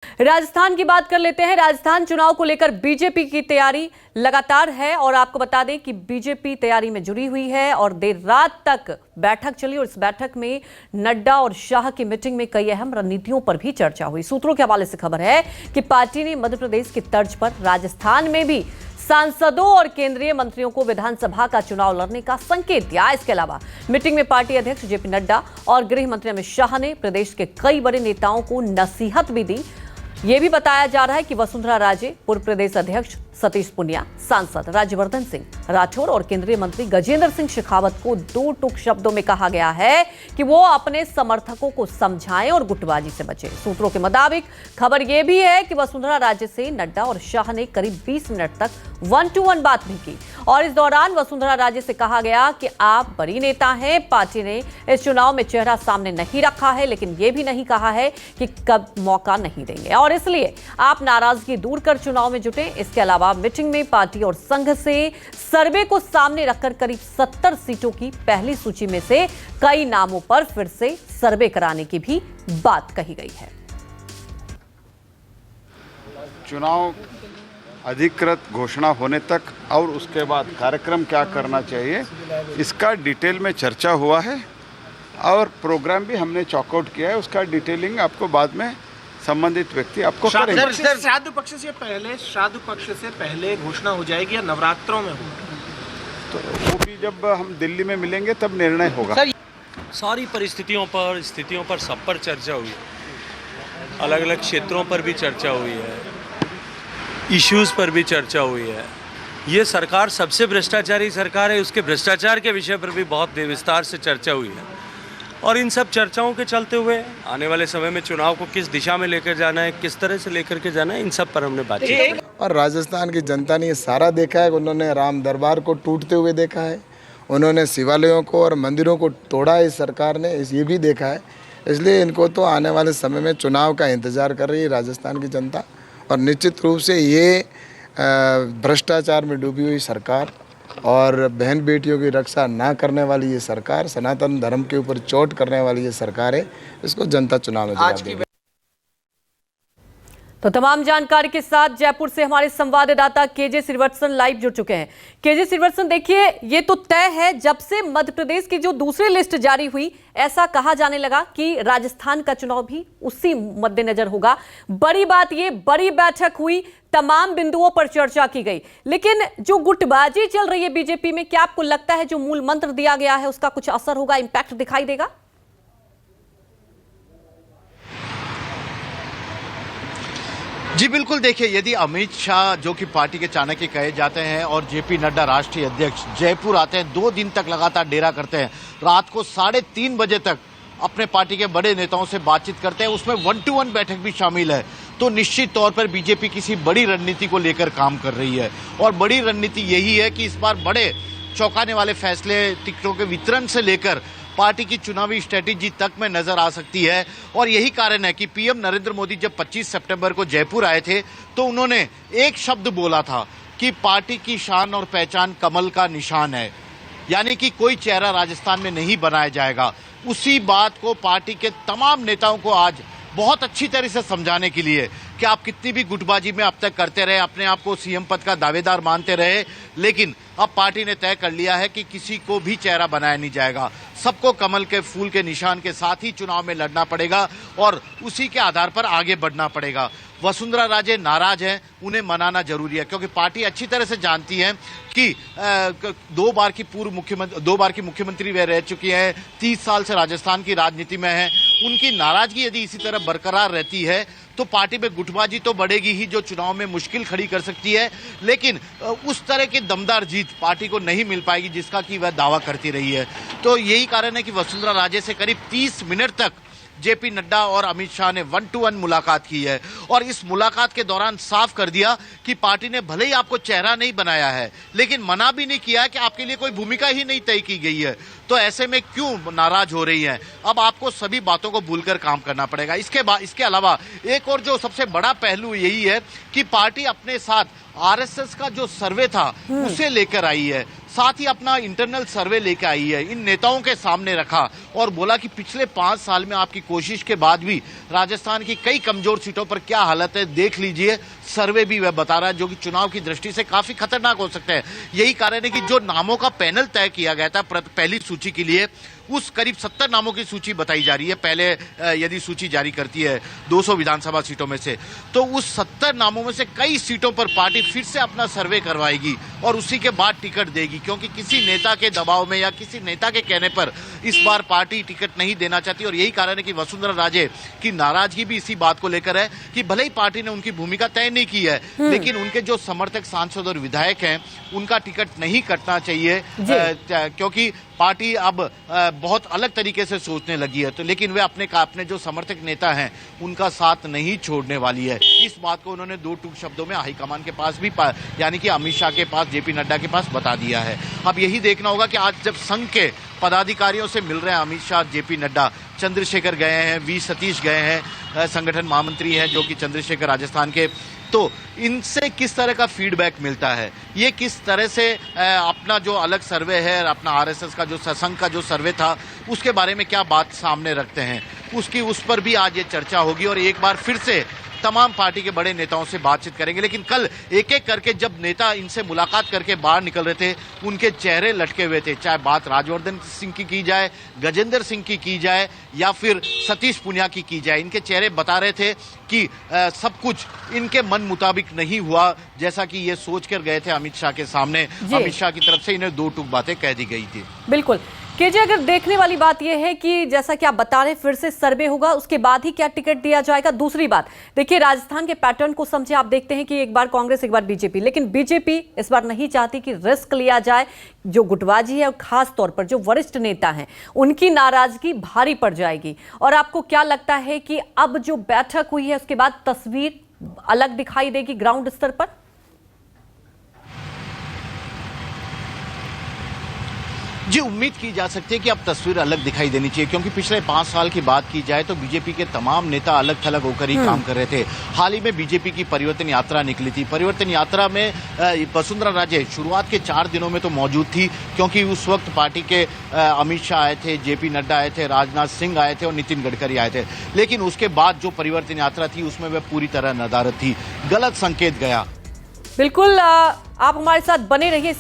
राजस्थान की बात कर लेते हैं। राजस्थान चुनाव को लेकर बीजेपी की तैयारी लगातार है और आपको बता दें कि बीजेपी तैयारी में जुड़ी हुई है और देर रात तक बैठक चली और इस बैठक में नड्डा और शाह की मीटिंग में कई अहम रणनीतियों पर भी चर्चा हुई। सूत्रों के हवाले से खबर है कि पार्टी ने मध्य प्रदेश की तर्ज पर राजस्थान में भी सांसदों और केंद्रीय मंत्रियों को विधानसभा का चुनाव लड़ने का संकेत दिया। इसके अलावा मीटिंग में पार्टी अध्यक्ष जेपी नड्डा और गृह मंत्री अमित शाह ने प्रदेश के कई बड़े नेताओं को नसीहत भी दी। यह भी बताया जा रहा है कि वसुंधरा राजे, पूर्व प्रदेश अध्यक्ष सतीश पुनिया, सांसद राज्यवर्धन सिंह राठौर और केंद्रीय मंत्री गजेंद्र सिंह शेखावत को दो टूक शब्दों में कहा गया है कि वो अपने समर्थकों को समझाएं और गुटबाजी से बचें। सूत्रों के मुताबिक खबर यह भी है कि वसुंधरा राजे से नड्डा और शाह ने करीब 20 मिनट तक 1-to-1 बात भी की और इस दौरान वसुंधरा राजे से कहा गया कि आप बड़ी नेता हैं, पार्टी ने इस चुनाव में चेहरा सामने नहीं रखा है, लेकिन यह भी नहीं कहा है कि कब मौका नहीं देंगे और इसलिए आप नाराजगी दूर कर चुनाव में जुटे। इसके अलावा मीटिंग में पार्टी और संघ से सर्वे को सामने रखकर करीब 70 सीटों की पहली सूची में से कई नामों पर फिर से सर्वे कराने की भी बात कही गई है। चुनाव अधिकृत घोषणा होने तक और उसके बाद कार्यक्रम क्या करना चाहिए, इसका डिटेल में चर्चा हुआ है और प्रोग्राम भी हमने चॉकआउट किया है। उसका डिटेलिंग आपको बाद में संबंधित व्यक्ति आपको करेंगे। श्राद्ध पक्ष से पहले घोषणा हो जाएगी या नवरात्रों में होगी? तो वो भी जब हम दिल्ली में मिलेंगे तब निर्णय होगा। सारी स्थितियों पर सब पर चर्चा हुई, अलग अलग क्षेत्रों पर भी चर्चा हुई है, इश्यूज पर भी चर्चा हुई है। ये सरकार सबसे भ्रष्टाचारी सरकार है, उसके भ्रष्टाचार के विषय पर भी बहुत विस्तार से चर्चा हुई है और इन सब चर्चाओं के चलते हुए आने वाले समय में चुनाव को किस दिशा में लेकर जाना है, किस तरह से लेकर के जाना है, इन सब पर हमने बातचीत की। और राजस्थान की जनता ने ये सारा देखा है। उन्होंने राम दरबार को टूटते हुए देखा है, उन्होंने शिवालयों को और मंदिरों को तोड़ा है इस सरकार ने, ये भी देखा है। इसलिए इनको तो आने वाले समय में चुनाव का इंतजार कर रही है राजस्थान की जनता और निश्चित रूप से ये भ्रष्टाचार में डूबी हुई सरकार और बहन बेटियों की रक्षा ना करने वाली ये सरकार, सनातन धर्म के ऊपर चोट करने वाली ये सरकार है, इसको जनता चुनाव में जवाब देगी। तो तमाम जानकारी के साथ जयपुर से हमारे संवाददाता केजे श्रीवत्सन लाइव जुड़ चुके हैं। केजे श्रीवत्सन, देखिए ये तो तय है, जब से मध्य प्रदेश की जो दूसरी लिस्ट जारी हुई ऐसा कहा जाने लगा कि राजस्थान का चुनाव भी उसी मद्देनजर होगा। बड़ी बात ये, बड़ी बैठक हुई, तमाम बिंदुओं पर चर्चा की गई, लेकिन जो गुटबाजी चल रही है बीजेपी में, क्या आपको लगता है जो मूल मंत्र दिया गया है उसका कुछ असर होगा, इंपैक्ट दिखाई देगा? जी बिल्कुल, देखिए यदि अमित शाह जो कि पार्टी के चाणक्य कहे जाते हैं और जेपी नड्डा राष्ट्रीय अध्यक्ष जयपुर आते हैं, 2 दिन तक लगातार डेरा करते हैं, रात को 3:30 बजे तक अपने पार्टी के बड़े नेताओं से बातचीत करते हैं, उसमें 1-to-1 बैठक भी शामिल है, तो निश्चित तौर पर बीजेपी किसी बड़ी रणनीति को लेकर काम कर रही है और बड़ी रणनीति यही है कि इस बार बड़े चौंकाने वाले फैसले टिकटों के वितरण से लेकर पार्टी की चुनावी स्ट्रेटेजी तक में नजर आ सकती है। और यही कारण है कि पीएम नरेंद्र मोदी जब 25 सितंबर को जयपुर आए थे तो उन्होंने एक शब्द बोला था कि पार्टी की शान और पहचान कमल का निशान है, यानी कि कोई चेहरा राजस्थान में नहीं बनाया जाएगा। उसी बात को पार्टी के तमाम नेताओं को आज बहुत अच्छी तरह से समझाने के लिए कि आप कितनी भी गुटबाजी में अब तक करते रहे, अपने आप को सीएम पद का दावेदार मानते रहे, लेकिन अब पार्टी ने तय कर लिया है कि किसी को भी चेहरा बनाया नहीं जाएगा, सबको कमल के फूल के निशान के साथ ही चुनाव में लड़ना पड़ेगा और उसी के आधार पर आगे बढ़ना पड़ेगा। वसुंधरा राजे नाराज हैं, उन्हें मनाना जरूरी है क्योंकि पार्टी अच्छी तरह से जानती है कि 2 बार की मुख्यमंत्री वे रह चुकी हैं, 30 साल से राजस्थान की राजनीति में हैं। उनकी नाराजगी यदि इसी तरह बरकरार रहती है तो पार्टी में गुटबाजी तो बढ़ेगी ही, जो चुनाव में मुश्किल खड़ी कर सकती है, लेकिन उस तरह की दमदार जीत पार्टी को नहीं मिल पाएगी जिसका कि वह दावा करती रही है। तो यही कारण है कि वसुंधरा राजे से करीब 30 मिनट तक जेपी नड्डा और अमित शाह ने 1-to-1 मुलाकात की है और इस मुलाकात के दौरान साफ कर दिया कि पार्टी ने भले ही आपको चेहरा नहीं बनाया है, लेकिन मना भी नहीं किया कि आपके लिए कोई भूमिका ही नहीं तय की गई है, तो ऐसे में क्यों नाराज हो रही हैं? अब आपको सभी बातों को भूलकर काम करना पड़ेगा। इसके अलावा एक और जो सबसे बड़ा पहलू यही है कि पार्टी अपने साथ आरएसएस का जो सर्वे था उसे लेकर आई है। साथ ही अपना इंटरनल सर्वे लेके आई है, इन नेताओं के सामने रखा और बोला कि पिछले 5 साल में आपकी कोशिश के बाद भी राजस्थान की कई कमजोर सीटों पर क्या हालत है देख लीजिए। सर्वे भी वह बता रहा है जो कि चुनाव की दृष्टि से काफी खतरनाक हो सकता है। यही कारण है कि जो नामों का पैनल तय किया गया था पहली सूची के लिए, उस करीब 70 नामों की सूची बताई जा रही है। पहले यदि सूची जारी करती है 200 विधानसभा सीटों में से, तो उस 70 नामों में से कई सीटों पर पार्टी फिर से अपना सर्वे करवाएगी और उसी के बाद टिकट देगी, क्योंकि किसी नेता के दबाव में या किसी नेता के कहने पर इस बार पार्टी टिकट नहीं देना चाहती। और यही कारण है कि वसुंधरा राजे की नाराजगी भी इसी बात को लेकर है कि भले ही पार्टी ने उनकी भूमिका तय नहीं की है, लेकिन उनके जो समर्थक सांसद और विधायक हैं उनका टिकट नहीं कटना चाहिए, क्योंकि पार्टी अब बहुत अलग तरीके से सोचने लगी है। तो लेकिन वे अपने जो समर्थक नेता हैं उनका साथ नहीं छोड़ने वाली है। इस बात को उन्होंने 2 टूक शब्दों में हाईकमान के पास भी, यानी कि अमित शाह के पास, जेपी नड्डा के पास बता दिया है। अब यही देखना होगा कि आज जब संघ के पदाधिकारियों से मिल रहे हैं अमित शाह, जेपी नड्डा, चंद्रशेखर गए हैं, वी सतीश गए हैं, संगठन महामंत्री हैं जो कि चंद्रशेखर राजस्थान के, तो इनसे किस तरह का फीडबैक मिलता है, ये किस तरह से अपना जो अलग सर्वे है, अपना आरएसएस का जो संघ का जो सर्वे था उसके बारे में क्या बात सामने रखते हैं, उस पर भी आज ये चर्चा होगी। और एक बार फिर से तमाम पार्टी के बड़े नेताओं से बातचीत करेंगे। लेकिन कल एक एक करके जब नेता इनसे मुलाकात करके बाहर निकल रहे थे, उनके चेहरे लटके हुए थे। चाहे बात राजवर्धन सिंह की जाए, गजेंद्र सिंह की जाए या फिर सतीश पुनिया की जाए, इनके चेहरे बता रहे थे कि सब कुछ इनके मन मुताबिक नहीं हुआ जैसा कि ये सोच कर गए थे अमित शाह के सामने। अमित शाह की तरफ से इन्हें 2 टूक बातें कह दी गई थी। बिल्कुल केजे, अगर देखने वाली बात यह है कि जैसा कि आप बता रहे फिर से सर्वे होगा, उसके बाद ही क्या टिकट दिया जाएगा। दूसरी बात देखिए, राजस्थान के पैटर्न को समझे, आप देखते हैं कि एक बार कांग्रेस एक बार बीजेपी, लेकिन बीजेपी इस बार नहीं चाहती कि रिस्क लिया जाए। जो गुटबाजी है और खास तौर पर जो वरिष्ठ नेता हैं उनकी नाराजगी भारी पड़ जाएगी। और आपको क्या लगता है कि अब जो बैठक हुई है उसके बाद तस्वीर अलग दिखाई देगी ग्राउंड स्तर पर? जी, उम्मीद की जा सकती है कि अब तस्वीर अलग दिखाई देनी चाहिए, क्योंकि पिछले 5 साल की बात की जाए तो बीजेपी के तमाम नेता अलग थलग होकर ही काम कर रहे थे। हाल ही में बीजेपी की परिवर्तन यात्रा निकली थी। परिवर्तन यात्रा में वसुंधरा राजे शुरुआत के 4 दिनों में तो मौजूद थी, क्योंकि उस वक्त पार्टी के अमित शाह आए थे, जेपी नड्डा आए थे, राजनाथ सिंह आए थे और नितिन गडकरी आए थे। लेकिन उसके बाद जो परिवर्तन यात्रा थी उसमें वह पूरी तरह नदारद थी, गलत संकेत गया। बिल्कुल, आप हमारे साथ बने रहिए।